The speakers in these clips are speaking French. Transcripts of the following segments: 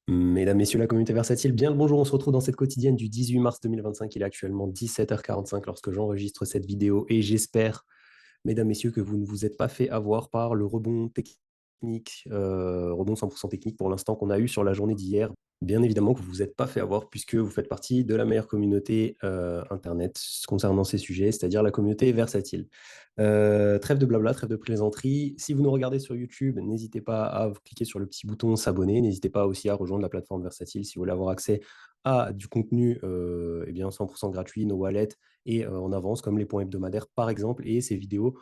Mesdames, Messieurs, la communauté versatile, bien le bonjour, on se retrouve dans cette quotidienne du 18 mars 2025. Il est actuellement 17h45 lorsque j'enregistre cette vidéo et j'espère, mesdames, messieurs, que vous ne vous êtes pas fait avoir par le rebond technique, rebond 100% technique pour l'instant qu'on a eu sur la journée d'hier. Bien évidemment que vous ne vous êtes pas fait avoir puisque vous faites partie de la meilleure communauté Internet concernant ces sujets, c'est-à-dire la communauté versatile. Trêve de blabla, trêve de plaisanterie. Si vous nous regardez sur YouTube, n'hésitez pas à cliquer sur le petit bouton s'abonner. N'hésitez pas aussi à rejoindre la plateforme Versatile si vous voulez avoir accès à du contenu eh bien 100% gratuit, nos wallets et en avance, comme les points hebdomadaires par exemple, et ces vidéos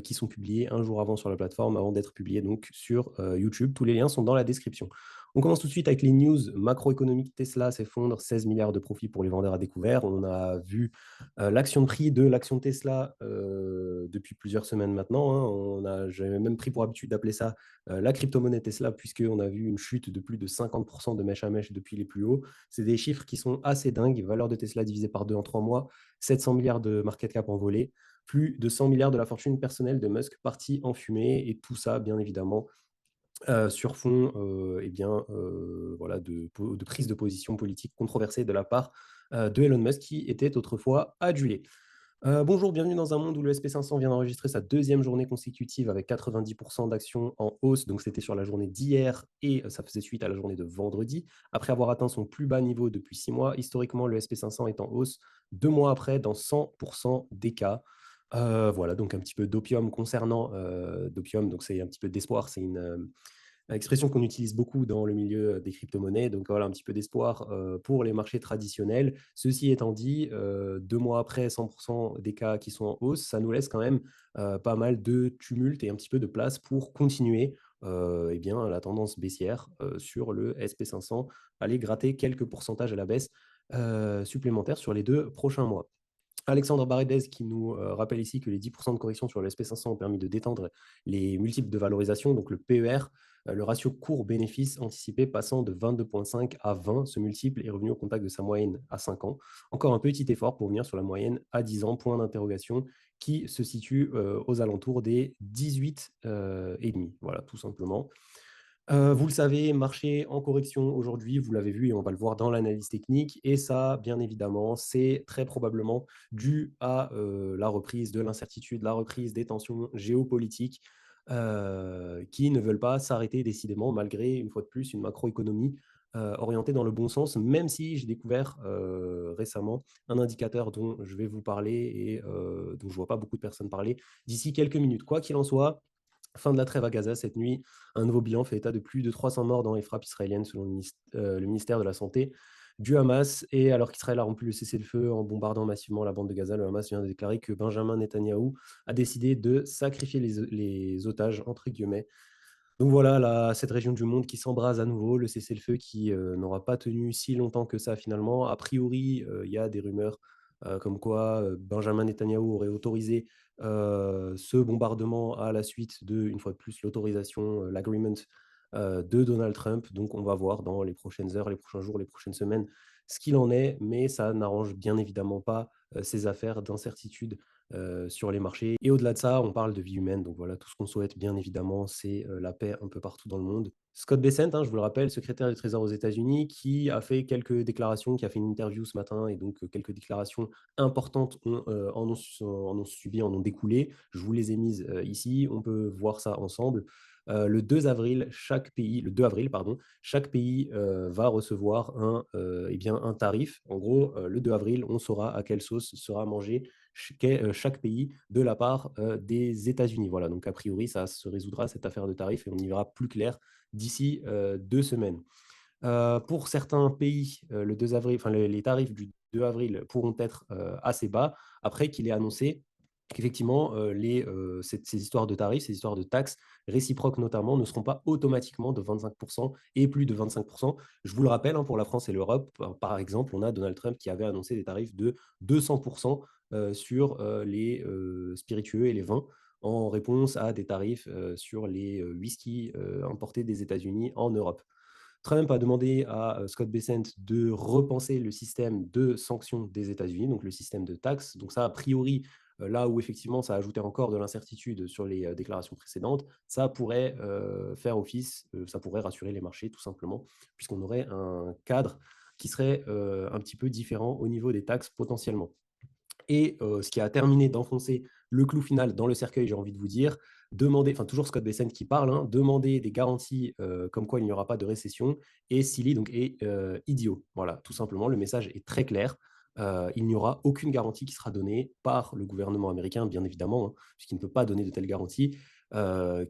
qui sont publiées un jour avant sur la plateforme, avant d'être publiées donc sur YouTube. Tous les liens sont dans la description. On commence tout de suite avec les news macroéconomiques. Tesla s'effondre, 16 milliards de profits pour les vendeurs à découvert. On a vu l'action de prix de l'action Tesla depuis plusieurs semaines maintenant. Hein. J'avais même pris pour habitude d'appeler ça la crypto-monnaie Tesla, puisqu'on a vu une chute de plus de 50% de mèche à mèche depuis les plus hauts. C'est des chiffres qui sont assez dingues. Valeur de Tesla divisée par deux en 3 mois, 700 milliards de market cap envolé, plus de 100 milliards de la fortune personnelle de Musk partie en fumée. Et tout ça, bien évidemment, sur fond eh bien, voilà, de prise de position politique controversée de la part de Elon Musk, qui était autrefois adulé. Bonjour, bienvenue dans un monde où le SP500 vient d'enregistrer sa deuxième journée consécutive avec 90% d'actions en hausse. Donc c'était sur la journée d'hier et ça faisait suite à la journée de vendredi. Après avoir atteint son plus bas niveau depuis 6 mois, historiquement, le SP500 est en hausse 2 mois après dans 100% des cas. Voilà, donc un petit peu d'opium concernant d'opium, donc c'est un petit peu d'espoir, c'est une expression qu'on utilise beaucoup dans le milieu des crypto-monnaies. Donc voilà, un petit peu d'espoir pour les marchés traditionnels. Ceci étant dit, 2 mois après 100% des cas qui sont en hausse, ça nous laisse quand même pas mal de tumulte et un petit peu de place pour continuer eh bien, la tendance baissière sur le SP500, aller gratter quelques pourcentages à la baisse supplémentaires sur les 2 prochains mois. Alexandre Baredez qui nous rappelle ici que les 10% de correction sur le SP500 ont permis de détendre les multiples de valorisation, donc le PER, le ratio court-bénéfice anticipé passant de 22,5 à 20. Ce multiple est revenu au contact de sa moyenne à 5 ans. Encore un petit effort pour venir sur la moyenne à 10 ans, point d'interrogation, qui se situe aux alentours des 18 et demi. Voilà, tout simplement. Vous le savez, marché en correction aujourd'hui, vous l'avez vu et on va le voir dans l'analyse technique. Et ça, bien évidemment, c'est très probablement dû à la reprise de l'incertitude, la reprise des tensions géopolitiques qui ne veulent pas s'arrêter décidément, malgré, une fois de plus, une macroéconomie orientée dans le bon sens, même si j'ai découvert récemment un indicateur dont je vais vous parler et dont je ne vois pas beaucoup de personnes parler d'ici quelques minutes. Quoi qu'il en soit, fin de la trêve à Gaza cette nuit, un nouveau bilan fait état de plus de 300 morts dans les frappes israéliennes selon le ministère de la Santé du Hamas. Et alors qu'Israël a rompu le cessez-le-feu en bombardant massivement la bande de Gaza, le Hamas vient de déclarer que Benjamin Netanyahou a décidé de sacrifier les otages, entre guillemets. Donc voilà, cette région du monde qui s'embrase à nouveau, le cessez-le-feu qui n'aura pas tenu si longtemps que ça finalement. A priori, il y a des rumeurs comme quoi Benjamin Netanyahou aurait autorisé ce bombardement à la suite de, une fois de plus, l'autorisation, l'agreement de Donald Trump. Donc on va voir dans les prochaines heures, les prochains jours, les prochaines semaines ce qu'il en est, mais ça n'arrange bien évidemment pas ces affaires d'incertitude sur les marchés. Et au-delà de ça, on parle de vie humaine. Donc voilà, tout ce qu'on souhaite, bien évidemment, c'est la paix un peu partout dans le monde. Scott Bessent, hein, je vous le rappelle, secrétaire du Trésor aux États-Unis, qui a fait quelques déclarations, qui a fait une interview ce matin, et donc quelques déclarations importantes en ont suivi, en ont découlé. Je vous les ai mises ici. On peut voir ça ensemble. Le 2 avril, pardon, chaque pays va recevoir eh bien, un tarif. En gros, le 2 avril, on saura à quelle sauce sera mangé chaque pays de la part des États-Unis. Voilà, donc a priori, ça se résoudra cette affaire de tarifs et on y verra plus clair d'ici 2 semaines. Pour certains pays, le 2 avril, enfin, les tarifs du 2 avril pourront être assez bas, après qu'il ait annoncé qu'effectivement, ces histoires de tarifs, ces histoires de taxes réciproques notamment, ne seront pas automatiquement de 25% et plus de 25%. Je vous le rappelle, hein, pour la France et l'Europe, par exemple, on a Donald Trump qui avait annoncé des tarifs de 200% sur les spiritueux et les vins, en réponse à des tarifs sur les whisky importés des États-Unis en Europe. Trump a demandé à Scott Bessent de repenser le système de sanctions des États-Unis, donc le système de taxes. Donc ça, a priori, là où effectivement ça ajoutait encore de l'incertitude sur les déclarations précédentes, ça pourrait faire office, ça pourrait rassurer les marchés tout simplement, puisqu'on aurait un cadre qui serait un petit peu différent au niveau des taxes potentiellement. Et ce qui a terminé d'enfoncer le clou final dans le cercueil, j'ai envie de vous dire, demander, enfin toujours Scott Bessent qui parle, hein, demander des garanties comme quoi il n'y aura pas de récession, et Silly donc est idiot. Voilà, tout simplement, le message est très clair. Il n'y aura aucune garantie qui sera donnée par le gouvernement américain, bien évidemment, hein, puisqu'il ne peut pas donner de telles garanties,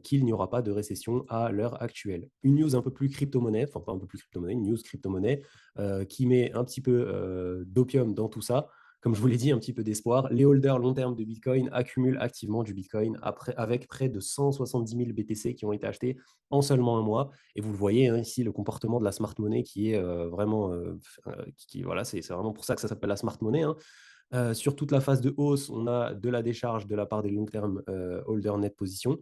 qu'il n'y aura pas de récession à l'heure actuelle. Une news un peu plus crypto-monnaie, enfin pas un peu plus crypto-monnaie, une news crypto-monnaie qui met un petit peu d'opium dans tout ça. Comme je vous l'ai dit, un petit peu d'espoir. Les holders long terme de Bitcoin accumulent activement du Bitcoin avec près de 170 000 BTC qui ont été achetés en seulement un mois. Et vous le voyez hein, ici, le comportement de la smart money qui est vraiment, voilà, c'est vraiment pour ça que ça s'appelle la smart money, hein. Sur toute la phase de hausse, on a de la décharge de la part des long term holder net position.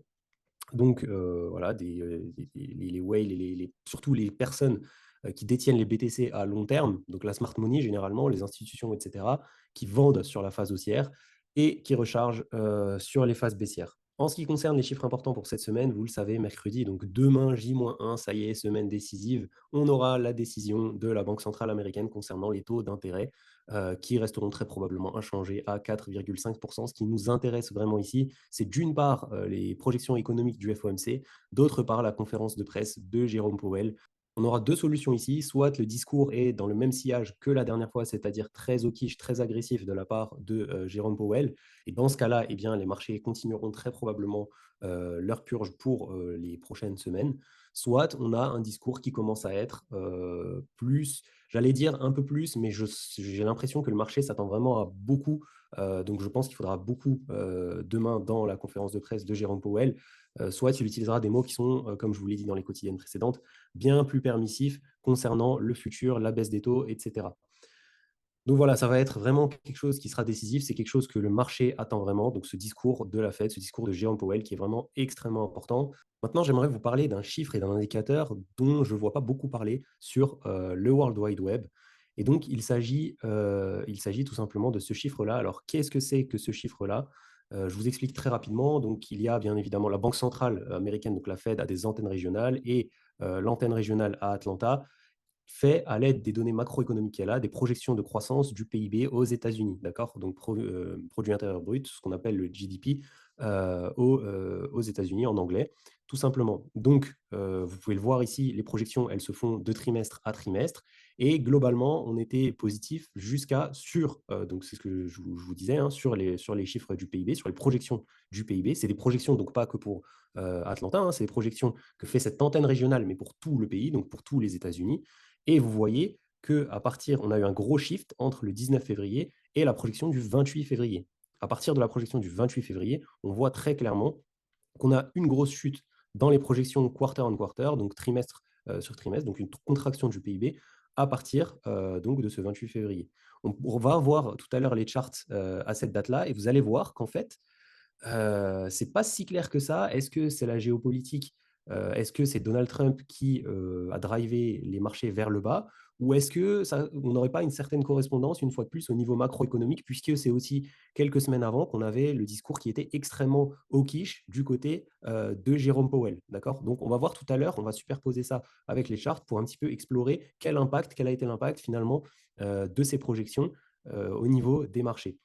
Donc voilà, les whales et surtout les personnes qui détiennent les BTC à long terme, donc la smart money généralement, les institutions, etc., qui vendent sur la phase haussière et qui rechargent sur les phases baissières. En ce qui concerne les chiffres importants pour cette semaine, vous le savez, mercredi, donc demain, J-1, ça y est, semaine décisive, on aura la décision de la Banque centrale américaine concernant les taux d'intérêt qui resteront très probablement inchangés à 4,5%. Ce qui nous intéresse vraiment ici, c'est d'une part les projections économiques du FOMC, d'autre part la conférence de presse de Jérôme Powell. On aura deux solutions ici, soit le discours est dans le même sillage que la dernière fois, c'est-à-dire très au quiche, très agressif de la part de Jérôme Powell. Et dans ce cas-là, eh bien, les marchés continueront très probablement leur purge pour les prochaines semaines. Soit on a un discours qui commence à être plus, j'allais dire un peu plus, mais j'ai l'impression que le marché s'attend vraiment à beaucoup. Donc je pense qu'il faudra beaucoup demain dans la conférence de presse de Jérôme Powell. Soit il utilisera des mots qui sont, comme je vous l'ai dit dans les quotidiennes précédentes, bien plus permissifs concernant le futur, la baisse des taux, etc. Donc voilà, ça va être vraiment quelque chose qui sera décisif. C'est quelque chose que le marché attend vraiment. Donc ce discours de la Fed, ce discours de Jérôme Powell qui est vraiment extrêmement important. Maintenant, j'aimerais vous parler d'un chiffre et d'un indicateur dont je ne vois pas beaucoup parler sur le World Wide Web. Et donc, il s'agit tout simplement de ce chiffre-là. Alors, qu'est-ce que c'est que ce chiffre-là? Je vous explique très rapidement. Donc, il y a bien évidemment la Banque centrale américaine, donc la Fed, a des antennes régionales et l'antenne régionale à Atlanta fait à l'aide des données macroéconomiques qu'elle a, des projections de croissance du PIB aux États-Unis, d'accord? Donc, produit intérieur brut, ce qu'on appelle le GDP aux États-Unis en anglais, tout simplement. Donc, vous pouvez le voir ici, les projections, elles se font de trimestre à trimestre. Et globalement, on était positif jusqu'à donc c'est ce que je vous disais, hein, sur les chiffres du PIB, sur les projections du PIB. C'est des projections, donc pas que pour Atlanta, hein, c'est des projections que fait cette antenne régionale, mais pour tout le pays, donc pour tous les États-Unis. Et vous voyez qu'à partir, on a eu un gros shift entre le 19 février et la projection du 28 février. À partir de la projection du 28 février, on voit très clairement qu'on a une grosse chute dans les projections quarter on quarter, donc trimestre sur trimestre, donc une contraction du PIB à partir donc de ce 28 février. On va voir tout à l'heure les charts à cette date-là et vous allez voir qu'en fait, c'est pas si clair que ça. Est-ce que c'est la géopolitique? Est-ce que c'est Donald Trump qui a drivé les marchés vers le bas? Ou est-ce que on n'aurait pas une certaine correspondance, une fois de plus, au niveau macroéconomique, puisque c'est aussi quelques semaines avant qu'on avait le discours qui était extrêmement hawkish du côté de Jérôme Powell. D'accord? Donc, on va voir tout à l'heure, on va superposer ça avec les charts pour un petit peu explorer quel a été l'impact finalement de ces projections au niveau des marchés.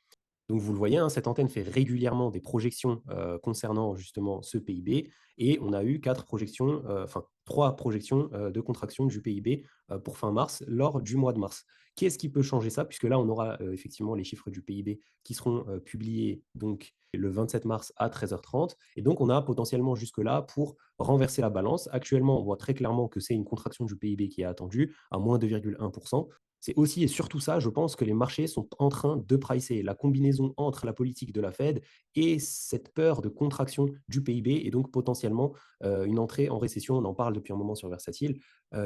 Donc vous le voyez, hein, cette antenne fait régulièrement des projections concernant justement ce PIB et on a eu trois projections de contraction du PIB pour fin mars lors du mois de mars. Qu'est-ce qui peut changer ça? Puisque là, on aura effectivement les chiffres du PIB qui seront publiés donc le 27 mars à 13h30. Et donc, on a potentiellement jusque-là pour renverser la balance. Actuellement, on voit très clairement que c'est une contraction du PIB qui est attendue à moins 2,1%. C'est aussi et surtout ça, je pense que les marchés sont en train de pricer la combinaison entre la politique de la Fed et cette peur de contraction du PIB et donc potentiellement une entrée en récession, on en parle depuis un moment sur Versatile,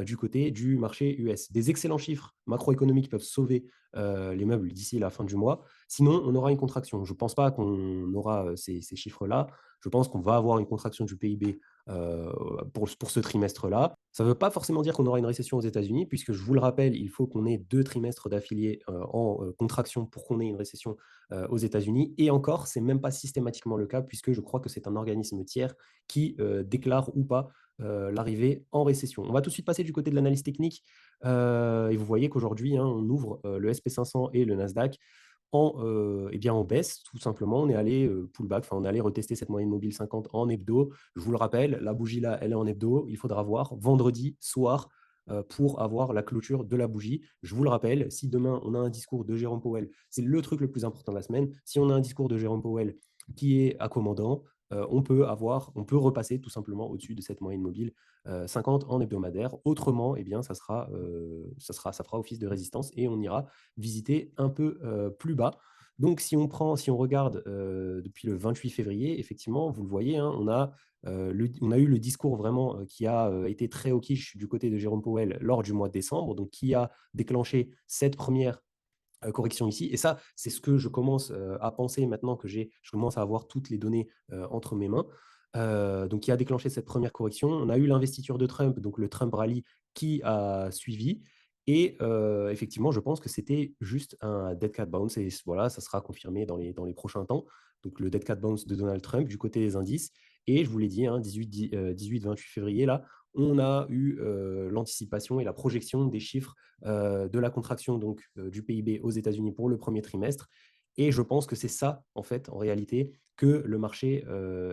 du côté du marché US. Des excellents chiffres macroéconomiques peuvent sauver les meubles d'ici la fin du mois. Sinon, on aura une contraction. Je ne pense pas qu'on aura ces chiffres-là. Je pense qu'on va avoir une contraction du PIB euh, pour ce trimestre-là. Ça ne veut pas forcément dire qu'on aura une récession aux États-Unis, puisque je vous le rappelle, il faut qu'on ait 2 trimestres d'affiliés en contraction pour qu'on ait une récession aux États-Unis. Et encore, ce n'est même pas systématiquement le cas, puisque je crois que c'est un organisme tiers qui déclare ou pas l'arrivée en récession. On va tout de suite passer du côté de l'analyse technique. Et vous voyez qu'aujourd'hui, hein, on ouvre le SP500 et le Nasdaq eh bien en baisse, tout simplement. On est allé pullback, enfin, on est allé retester cette moyenne mobile 50 en hebdo. Je vous le rappelle, la bougie là, elle est en hebdo. Il faudra voir vendredi soir pour avoir la clôture de la bougie. Je vous le rappelle, si demain on a un discours de Jérôme Powell, c'est le truc le plus important de la semaine. Si on a un discours de Jérôme Powell qui est accommodant, on peut repasser tout simplement au-dessus de cette moyenne mobile 50 en hebdomadaire. Autrement, eh bien, ça fera office de résistance et on ira visiter un peu plus bas. Donc, si on regarde depuis le 28 février, effectivement, vous le voyez, hein, on a eu le discours vraiment qui a été très au quiche du côté de Jérôme Powell lors du mois de décembre, donc qui a déclenché cette première correction ici. Et ça, c'est ce que je commence à penser maintenant que je commence à avoir toutes les données entre mes mains. Donc, qui a déclenché cette première correction. On a eu l'investiture de Trump, donc le Trump Rally qui a suivi. Et effectivement, je pense que c'était juste un dead cat bounce. Et voilà, ça sera confirmé dans les prochains temps. Donc, le dead cat bounce de Donald Trump du côté des indices. Et je vous l'ai dit, hein, 18-28 février, là, on a eu l'anticipation et la projection des chiffres de la contraction donc, du PIB aux États-Unis pour le premier trimestre. Et je pense que c'est ça, en fait, en réalité, que le marché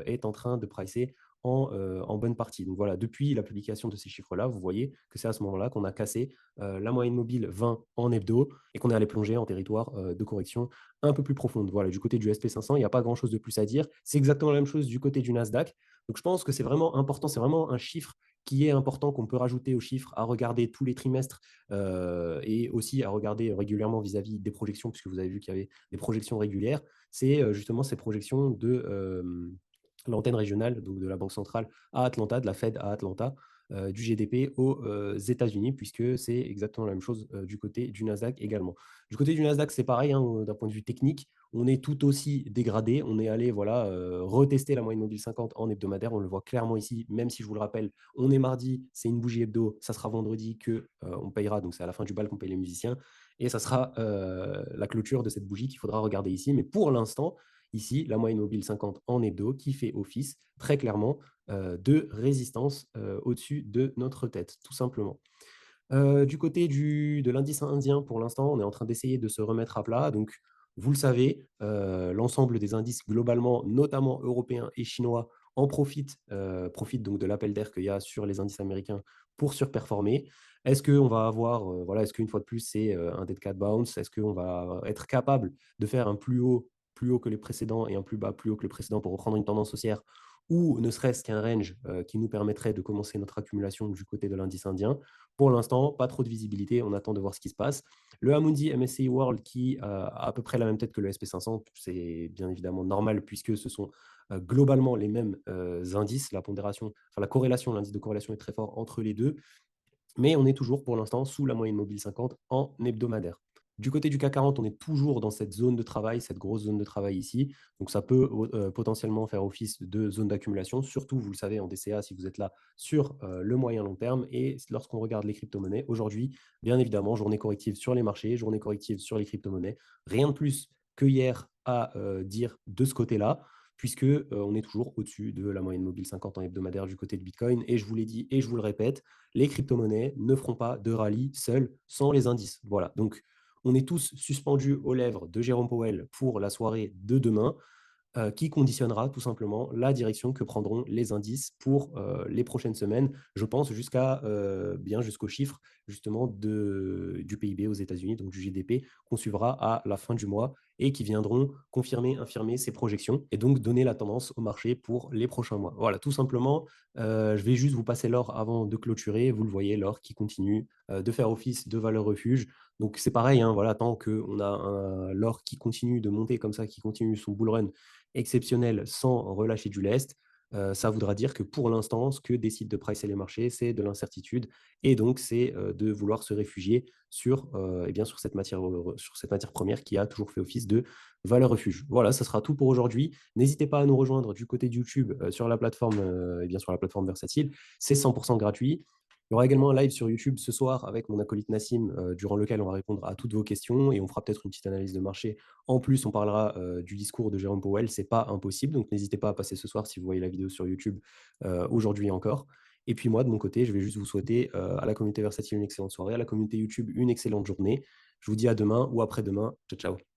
est en train de pricer en bonne partie. Donc voilà, depuis la publication de ces chiffres-là, vous voyez que c'est à ce moment-là qu'on a cassé la moyenne mobile 20 en hebdo et qu'on est allé plonger en territoire de correction un peu plus profonde. Voilà, du côté du SP500, il n'y a pas grand-chose de plus à dire. C'est exactement la même chose du côté du Nasdaq. Donc je pense que c'est vraiment important, c'est vraiment un chiffre qui est important, qu'on peut rajouter aux chiffres, à regarder tous les trimestres et aussi à regarder régulièrement vis-à-vis des projections, puisque vous avez vu qu'il y avait des projections régulières, c'est justement ces projections de l'antenne régionale, donc de la Banque centrale à Atlanta, de la Fed à Atlanta, du GDP aux États-Unis, puisque c'est exactement la même chose du côté du Nasdaq également. Du côté du Nasdaq, c'est pareil, hein, d'un point de vue technique, on est tout aussi dégradé. On est allé voilà, retester la moyenne mobile 50 en hebdomadaire. On le voit clairement ici, même si je vous le rappelle, on est mardi, c'est une bougie hebdo. Ça sera vendredi que on payera. Donc c'est à la fin du bal qu'on paye les musiciens. Et ça sera la clôture de cette bougie qu'il faudra regarder ici. Mais pour l'instant, ici, la moyenne mobile 50 en hebdo qui fait office très clairement de résistance au-dessus de notre tête, tout simplement. Du côté de l'indice indien, pour l'instant, on est en train d'essayer de se remettre à plat. Donc, vous le savez, l'ensemble des indices globalement, notamment européens et chinois, en profitent donc de l'appel d'air qu'il y a sur les indices américains pour surperformer. Est-ce qu'on va avoir, voilà, est-ce qu'une fois de plus, c'est un dead cat bounce? Est-ce qu'on va être capable de faire un plus haut que les précédents et un plus bas plus haut que le précédent pour reprendre une tendance haussière ou ne serait-ce qu'un range qui nous permettrait de commencer notre accumulation du côté de l'indice indien? Pour l'instant, pas trop de visibilité. On attend de voir ce qui se passe. Le Amundi MSCI World qui a à peu près la même tête que le SP500, c'est bien évidemment normal puisque ce sont globalement les mêmes indices. La corrélation, l'indice de corrélation est très fort entre les deux. Mais on est toujours pour l'instant sous la moyenne mobile 50 en hebdomadaire. Du côté du CAC 40, on est toujours dans cette zone de travail, cette grosse zone de travail ici. Donc ça peut potentiellement faire office de zone d'accumulation, surtout, vous le savez, en DCA, si vous êtes là sur le moyen long terme. Et lorsqu'on regarde les crypto-monnaies, aujourd'hui, bien évidemment, journée corrective sur les marchés, journée corrective sur les crypto-monnaies. Rien de plus que hier à dire de ce côté-là puisque on est toujours au-dessus de la moyenne mobile 50 en hebdomadaire du côté de Bitcoin. Et je vous l'ai dit et je vous le répète, les crypto-monnaies ne feront pas de rallye seules sans les indices. Voilà, donc on est tous suspendus aux lèvres de Jérôme Powell pour la soirée de demain qui conditionnera tout simplement la direction que prendront les indices pour les prochaines semaines, je pense jusqu'au chiffre justement du PIB aux États-Unis, donc du GDP, qu'on suivra à la fin du mois et qui viendront confirmer, infirmer ces projections et donc donner la tendance au marché pour les prochains mois. Voilà, tout simplement, je vais juste vous passer l'or avant de clôturer. Vous le voyez, l'or qui continue de faire office de valeur refuge. Donc c'est pareil, hein, voilà, tant qu'on a l'or qui continue de monter comme ça, qui continue son bull run exceptionnel sans relâcher du lest, ça voudra dire que pour l'instant, ce que décident de pricer les marchés, c'est de l'incertitude et donc c'est, de vouloir se réfugier sur, eh bien, sur cette matière première qui a toujours fait office de valeur refuge. Voilà, ça sera tout pour aujourd'hui. N'hésitez pas à nous rejoindre du côté de YouTube, sur la plateforme, eh bien, sur la plateforme Versatile. C'est 100 gratuit. Il y aura également un live sur YouTube ce soir avec mon acolyte Nassim, durant lequel on va répondre à toutes vos questions et on fera peut-être une petite analyse de marché. En plus, on parlera, du discours de Jérôme Powell, c'est pas impossible, donc n'hésitez pas à passer ce soir si vous voyez la vidéo sur YouTube, aujourd'hui encore. Et puis moi, de mon côté, je vais juste vous souhaiter, à la communauté Versatile une excellente soirée, à la communauté YouTube une excellente journée. Je vous dis à demain ou après-demain. Ciao, ciao.